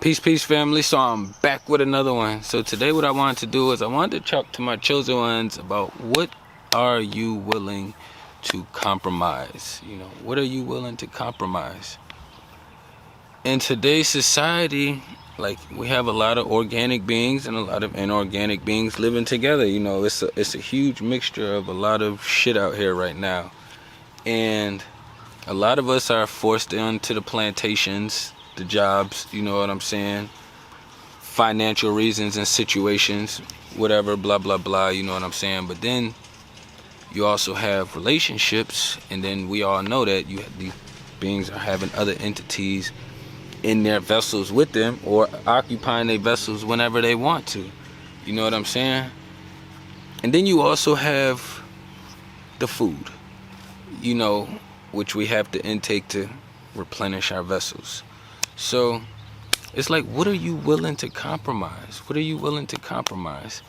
Peace family. So I'm back with another one. So today what I wanted to do is I wanted to talk to my chosen ones about what are you willing to compromise. What are you willing to compromise? In today's society, like, we have a lot of organic beings and a lot of inorganic beings living together. It's a huge mixture of a lot of shit out here right now. And a lot of us are forced into the plantations, the jobs, you know what I'm saying, financial reasons and situations, whatever, blah blah blah, you know what I'm saying. But then you also have relationships, and then we all know that these beings are having other entities in their vessels with them, or occupying their vessels whenever they want to, you know what I'm saying. And then you also have the food, which we have to intake to replenish our vessels. So it's like, what are you willing to compromise? What are you willing to compromise?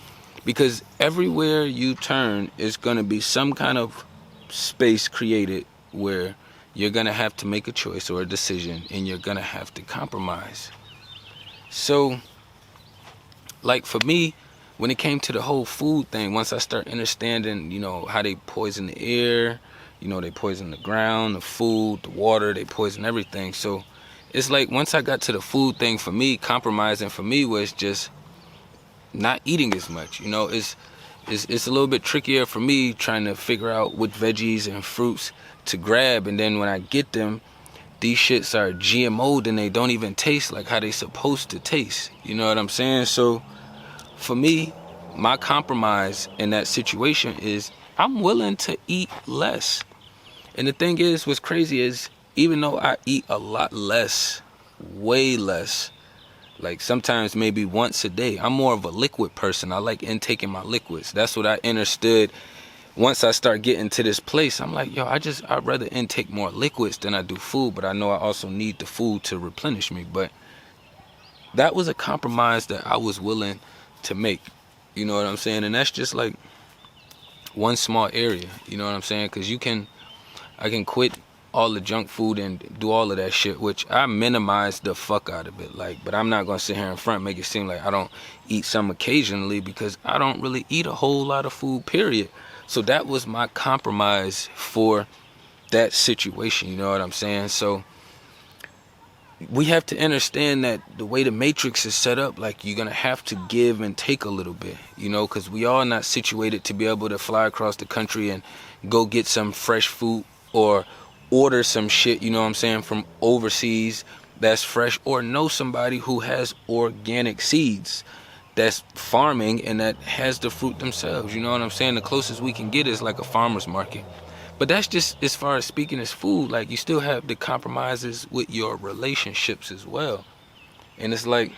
Because everywhere you turn is going to be some kind of space created where you're going to have to make a choice or a decision, and you're going to have to compromise. So, like, for me, when it came to the whole food thing, once I start understanding, how they poison the air, they poison the ground, the food, the water, they poison everything. So it's like, once I got to the food thing, for me, compromising for me was just not eating as much. It's a little bit trickier for me trying to figure out what veggies and fruits to grab, and then when I get them, these shits are GMO'd and they don't even taste like how they supposed to taste. You know what I'm saying? So for me, my compromise in that situation is I'm willing to eat less. And the thing is, what's crazy is, even though I eat a lot less, way less, like sometimes maybe once a day, I'm more of a liquid person. I like intaking my liquids. That's what I understood. Once I start getting to this place, I'm like, I'd rather intake more liquids than I do food, but I know I also need the food to replenish me. But that was a compromise that I was willing to make. You know what I'm saying? And that's just like one small area. You know what I'm saying? Because I can quit all the junk food and do all of that shit, which I minimize the fuck out of it. But I'm not gonna sit here in front, make it seem like I don't eat some occasionally, because I don't really eat a whole lot of food, period. So that was my compromise for that situation, you know what I'm saying? So we have to understand that the way the matrix is set up, like, you're gonna have to give and take a little bit, because we are not situated to be able to fly across the country and go get some fresh food, or order some shit, you know what I'm saying, from overseas that's fresh, or know somebody who has organic seeds that's farming and that has the fruit themselves, you know what I'm saying. The closest we can get is like a farmer's market. But that's just as far as speaking as food. Like, you still have the compromises with your relationships as well. And it's like,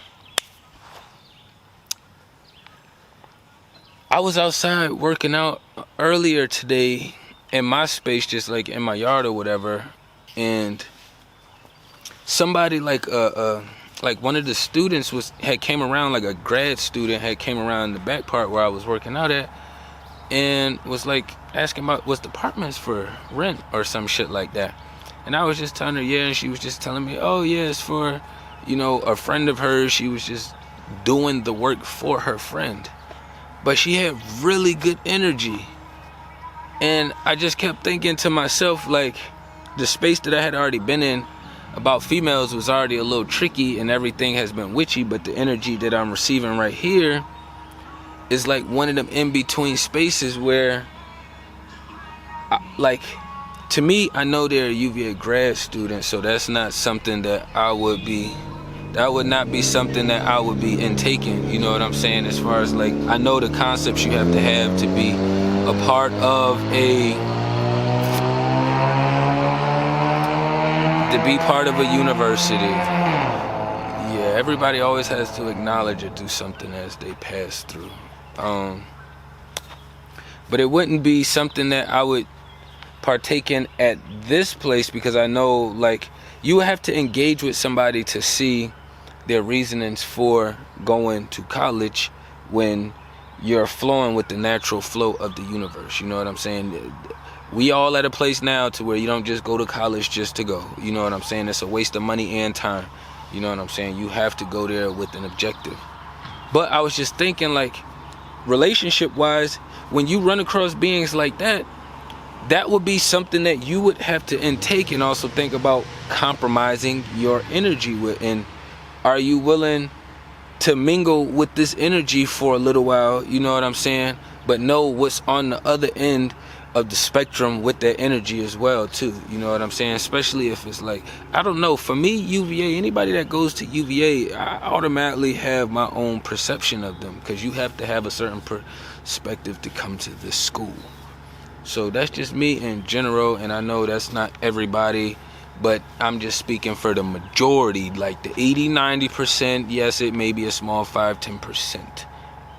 I was outside working out earlier today in my space, just like in my yard or whatever, and somebody like one of the students had came around, like a grad student had came around the back part where I was working out at, and was like asking about what's the apartments for rent or some shit like that. And I was just telling her, yeah, and she was just telling me, oh yeah, it's for a friend of hers. She was just doing the work for her friend, but she had really good energy. And I just kept thinking to myself, like, the space that I had already been in about females was already a little tricky, and everything has been witchy, but the energy that I'm receiving right here is like one of them in-between spaces where, to me, I know they're a UVA grad student, so that's not something that would not be something that I would be intaking, you know what I'm saying? As far as, like, I know the concepts you have to be a part of a university. Yeah, everybody always has to acknowledge or do something as they pass through. But it wouldn't be something that I would partake in at this place, because I know, like, you have to engage with somebody to see their reasonings for going to college when you're flowing with the natural flow of the universe. You know what I'm saying? We all at a place now to where you don't just go to college just to go. You know what I'm saying? It's a waste of money and time. You know what I'm saying? You have to go there with an objective. But I was just thinking, like, relationship-wise, when you run across beings like that, that would be something that you would have to intake and also think about compromising your energy with. And are you willing to mingle with this energy for a little while, you know what I'm saying, but know what's on the other end of the spectrum with that energy as well too, you know what I'm saying? Especially if it's like, I don't know, for me, UVA, anybody that goes to UVA, I automatically have my own perception of them, because you have to have a certain perspective to come to this school. So that's just me in general, and I know that's not everybody, but I'm just speaking for the majority, like the 80-90%. Yes, it may be a small 5-10%.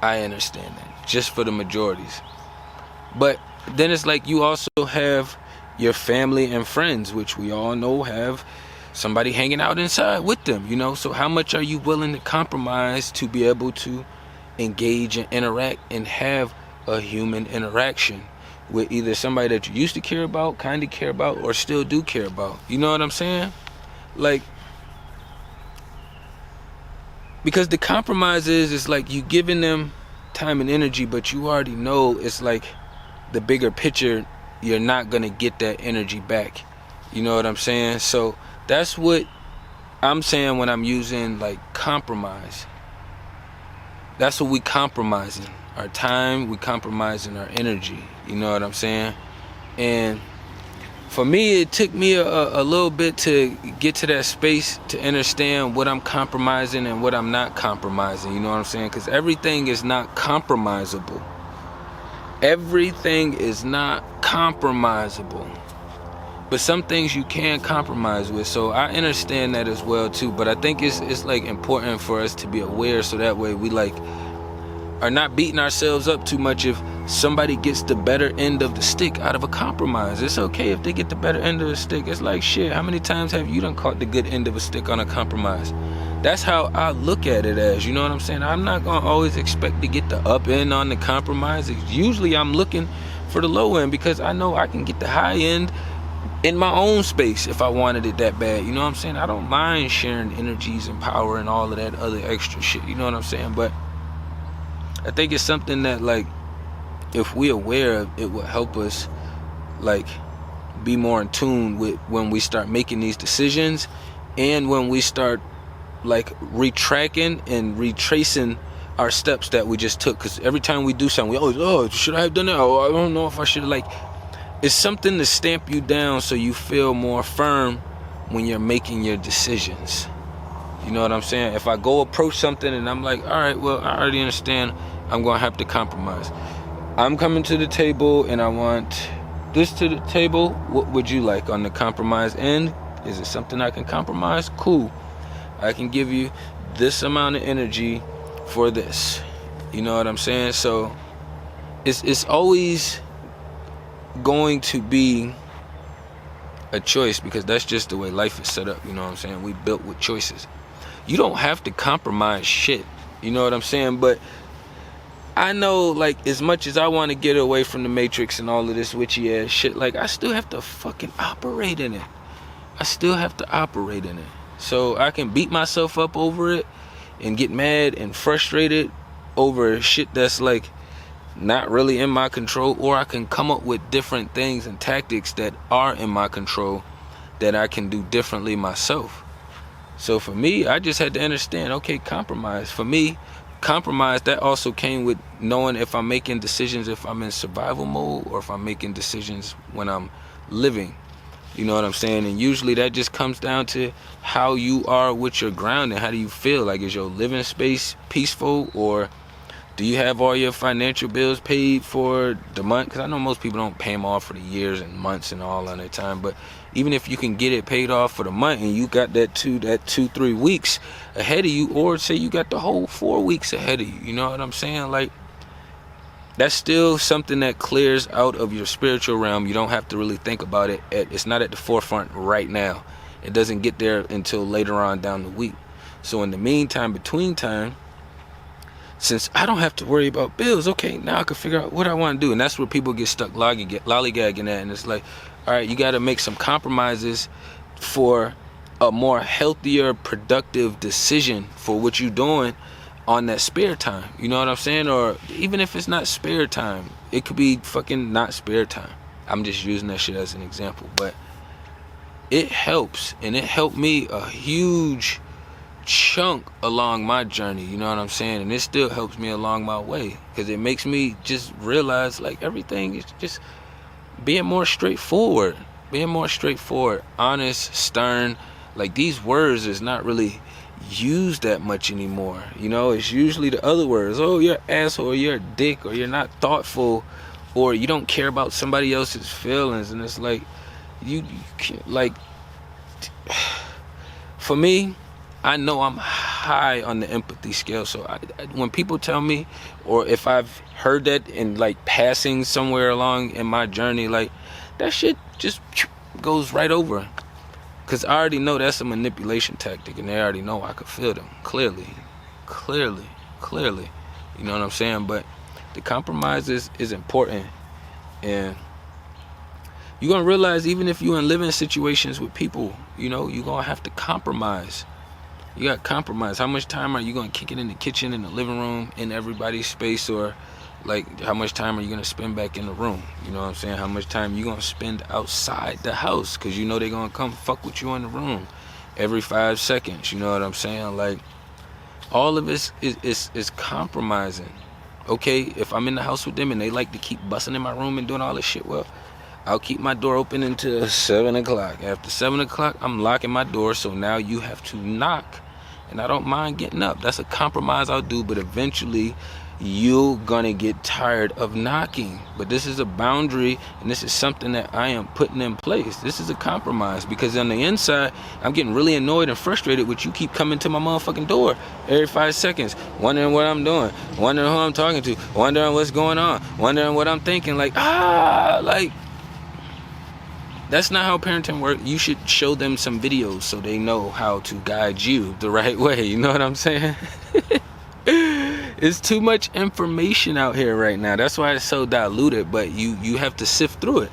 I understand that, just for the majorities. But then it's like you also have your family and friends, which we all know have somebody hanging out inside with them, you know? So how much are you willing to compromise to be able to engage and interact and have a human interaction with either somebody that you used to care about, kind of care about, or still do care about? You know what I'm saying? Like, because the compromise is, it's like you giving them time and energy, but you already know it's like the bigger picture, you're not gonna get that energy back. You know what I'm saying? So that's what I'm saying when I'm using like compromise. That's what we compromising. Our time, we compromising our energy. You know what I'm saying? And for me, it took me a little bit to get to that space to understand what I'm compromising and what I'm not compromising. You know what I'm saying? Because everything is not compromisable. Everything is not compromisable. But some things you can compromise with. So I understand that as well too. But I think it's like important for us to be aware, so that way we like are not beating ourselves up too much if somebody gets the better end of the stick out of a compromise. It's okay if they get the better end of the stick. It's like, shit, how many times have you done caught the good end of a stick on a compromise? That's how I look at it as, you know what I'm saying? I'm not gonna always expect to get the up end on the compromise. Usually I'm looking for the low end, because I know I can get the high end in my own space if I wanted it that bad. You know what I'm saying? I don't mind sharing energies and power and all of that other extra shit. You know what I'm saying? But I think it's something that, like, if we're aware of, it will help us, like, be more in tune with when we start making these decisions, and when we start, like, retracking and retracing our steps that we just took. Because every time we do something, we always, oh, should I have done that? Oh, I don't know if I should have, like, it's something to stamp you down so you feel more firm when you're making your decisions. You know what I'm saying? If I go approach something and I'm like, all right, well, I already understand I'm going to have to compromise. I'm coming to the table and I want this to the table. What would you like on the compromise end? Is it something I can compromise? Cool. I can give you this amount of energy for this. You know what I'm saying? So it's always going to be a choice, because that's just the way life is set up. You know what I'm saying? We built with choices. You don't have to compromise shit. You know what I'm saying? But I know, like, as much as I want to get away from the Matrix and all of this witchy ass shit, like, I still have to fucking operate in it. I still have to operate in it. So I can beat myself up over it and get mad and frustrated over shit that's, like, not really in my control, or I can come up with different things and tactics that are in my control that I can do differently myself. So for me, I just had to understand, okay, compromise. For me, compromise, that also came with knowing if I'm making decisions, if I'm in survival mode, or if I'm making decisions when I'm living. You know what I'm saying? And usually that just comes down to how you are with your ground and how do you feel. Like, is your living space peaceful, or do you have all your financial bills paid for the month? Because I know most people don't pay them off for the years and months and all on their time. But even if you can get it paid off for the month and you got that 2-3 weeks ahead of you, or say you got the whole 4 weeks ahead of you, you know what I'm saying? Like, that's still something that clears out of your spiritual realm. You don't have to really think about it. It's not at the forefront right now. It doesn't get there until later on down the week. So in the meantime, between time, since I don't have to worry about bills, okay, now I can figure out what I want to do. And that's where people get stuck lollygagging at. And it's like, all right, you got to make some compromises for a more healthier, productive decision for what you're doing on that spare time. You know what I'm saying? Or even if it's not spare time, it could be fucking not spare time. I'm just using that shit as an example. But it helps, and it helped me a huge chunk along my journey, you know what I'm saying? And it still helps me along my way, because it makes me just realize, like, everything is just being more straightforward, honest, stern. Like, these words is not really used that much anymore, you know? It's usually the other words. Oh, you're an asshole, or you're a dick, or you're not thoughtful, or you don't care about somebody else's feelings. And it's like, you can't, like, for me, I know I'm high on the empathy scale. So when people tell me, or if I've heard that in, like, passing somewhere along in my journey, like, that shit just goes right over. Because I already know that's a manipulation tactic, and they already know I could feel them clearly. You know what I'm saying? But the compromise is important. And you're going to realize, even if you're in living situations with people, you know, you're going to have to compromise. You got to compromise. How much time are you going to kick it in the kitchen, in the living room, in everybody's space? Or, like, how much time are you going to spend back in the room? You know what I'm saying? How much time you going to spend outside the house? Because you know they're going to come fuck with you in the room every 5 seconds. You know what I'm saying? Like, all of this is compromising. Okay, if I'm in the house with them and they like to keep busting in my room and doing all this shit, well, I'll keep my door open until 7 o'clock. After 7 o'clock, I'm locking my door, so now you have to knock. And I don't mind getting up. That's a compromise I'll do, but eventually you're gonna get tired of knocking. But this is a boundary, and this is something that I am putting in place. This is a compromise, because on the inside, I'm getting really annoyed and frustrated with you keep coming to my motherfucking door every 5 seconds, wondering what I'm doing, wondering who I'm talking to, wondering what's going on, wondering what I'm thinking. Like, that's not how parenting works. You should show them some videos so they know how to guide you the right way. You know what I'm saying? It's too much information out here right now. That's why it's so diluted. But you have to sift through it.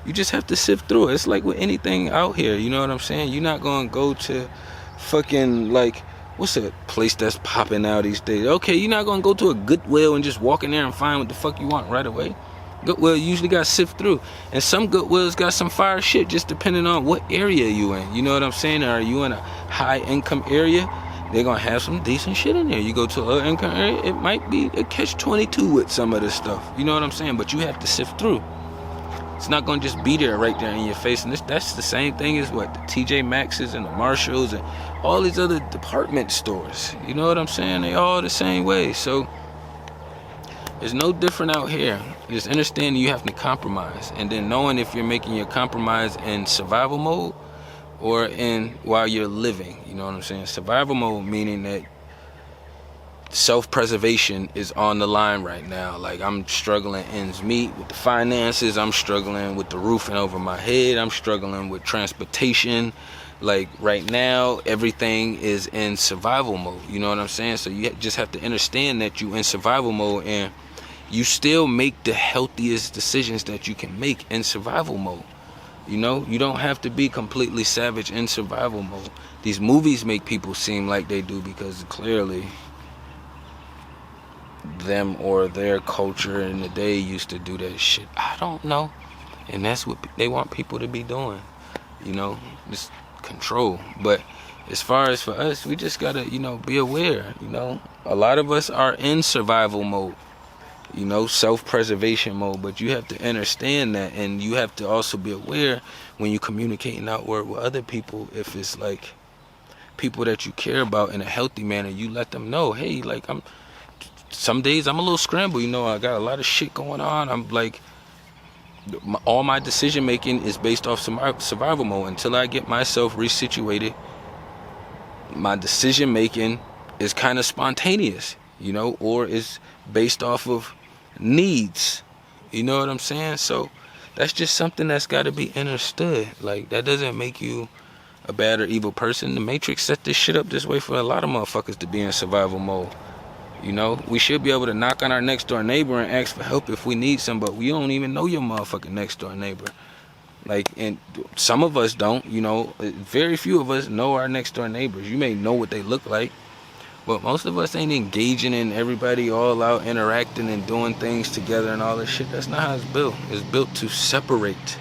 You just have to sift through it. It's like with anything out here. You know what I'm saying? You're not going to go to fucking, like, what's a place that's popping out these days? Okay, you're not going to go to a Goodwill and just walk in there and find what the fuck you want right away. Goodwill usually got sift through, and some Goodwills got some fire shit, just depending on what area you in. You know what I'm saying? Are you in a high income area? They're gonna have some decent shit in there. You go to a low income area, it might be a catch-22 with some of this stuff. You know what I'm saying? But you have to sift through. It's not gonna just be there right there in your face. And that's the same thing as what the TJ Maxx's and the Marshalls and all these other department stores. You know what I'm saying? They all the same way. So it's no different out here. Just understanding you have to compromise, and then knowing if you're making your compromise in survival mode or in while you're living. You know what I'm saying? Survival mode meaning that self-preservation is on the line right now. Like, I'm struggling ends meet with the finances. I'm struggling with the roofing over my head. I'm struggling with transportation. Like, right now, everything is in survival mode. You know what I'm saying? So you just have to understand that you in survival mode, and you still make the healthiest decisions that you can make in survival mode. You know, you don't have to be completely savage in survival mode. These movies make people seem like they do, because clearly them or their culture in the day used to do that shit. I don't know. And that's what they want people to be doing. You know, just control. But as far as for us, we just gotta, you know, be aware. You know, a lot of us are in survival mode. You know, self-preservation mode, but you have to understand that, and you have to also be aware when you're communicating outward with other people. If it's like people that you care about in a healthy manner, you let them know, hey, like, some days I'm a little scrambled, you know, I got a lot of shit going on. I'm like, all my decision making is based off survival mode. Until I get myself resituated, my decision making is kind of spontaneous, you know, or is based off of needs. You know what I'm saying? So that's just something that's got to be understood. Like, that doesn't make you a bad or evil person. The Matrix set this shit up this way for a lot of motherfuckers to be in survival mode. You know, we should be able to knock on our next door neighbor and ask for help if we need some, but we don't even know your motherfucking next door neighbor. Like, and some of us don't, you know, very few of us know our next door neighbors. You may know what they look like, but most of us ain't engaging in everybody all out interacting and doing things together and all this shit. That's not how it's built. It's built to separate.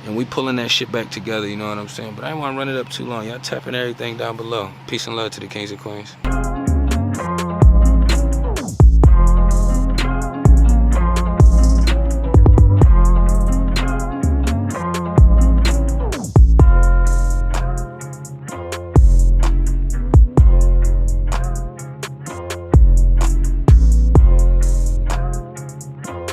And we pulling that shit back together, you know what I'm saying? But I don't want to run it up too long. Y'all tapping everything down below. Peace and love to the kings and queens.